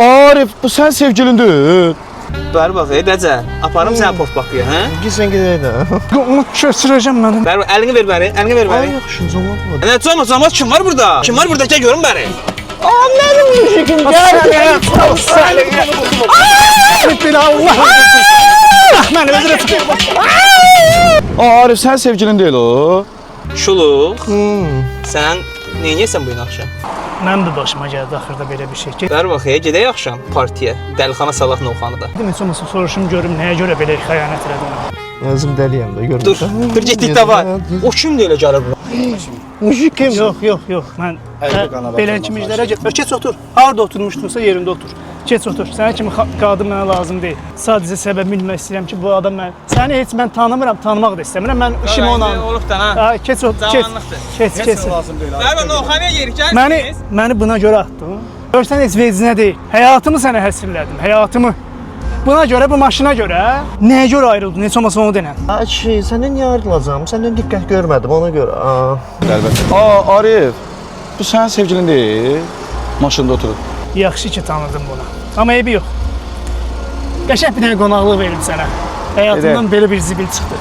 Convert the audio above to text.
Arif, bu sən sevgilindir. Bəri bax, edəcə. Aparım səni post bakıya, hə? Gitsən gedək də. Onu köçürəcəm mənim. Bəri əlini ver bəri, əlini ver bəri. Yaxşı, zaman var. Nə cəmat kim var burada? Kim var burada? Gəl görüm bəri. Mənim müşrikim, gəl. Belə Allah. Mən özür dilərim. Arif, sən sevgilin deyil o. Şuluq. Sən neyniyəsən bu gün axşam? Mənim də başıma gəldi axırda belə bir şey ki. Bəri bax, gedək axşam partiyə. Dəlixana salaq Novxanıda. Demək olmasa soruşum görüm nəyə görə belə xəyanət elədim. Özüm dəliyəm də, görürsən. Dur getdik də var. O kimdir elə gəlir bura? Müşrikim. Yox. Mən belə kimiclərə keç otur. Harda oturmuşdunsa yerində otur. Keç otur. Sənə kimi qadın mənə lazım deyil. Sadəcə səbəb bilmək istəyirəm ki, bu adam səni heç mən tanımıram, tanımaq da istəmirəm. Mən işim ona. Olubdan ha. Ha, keç otur. Keç. Bəri Novxanaya yeri gəl. Məni buna görə atdın. Görsən heç vecinə deyil. Həyatımı sənə həsrlədim. Həyatımı. Buna görə, bu maşına görə, nəyə görə ayrıldın? Heç olmasa onu denən. Səndən niyə ayrılacağım? Səndən diqqət görmədim, ona görə. Arif, bu sənin sevgilin deyil. Maşında oturur. Yaxşı ki tanıdım bunu. Amma eybi yox. Qəşəng bir dənə qonaqlıq verim sənə. Həyatımdan belə bir zibil çıxdı.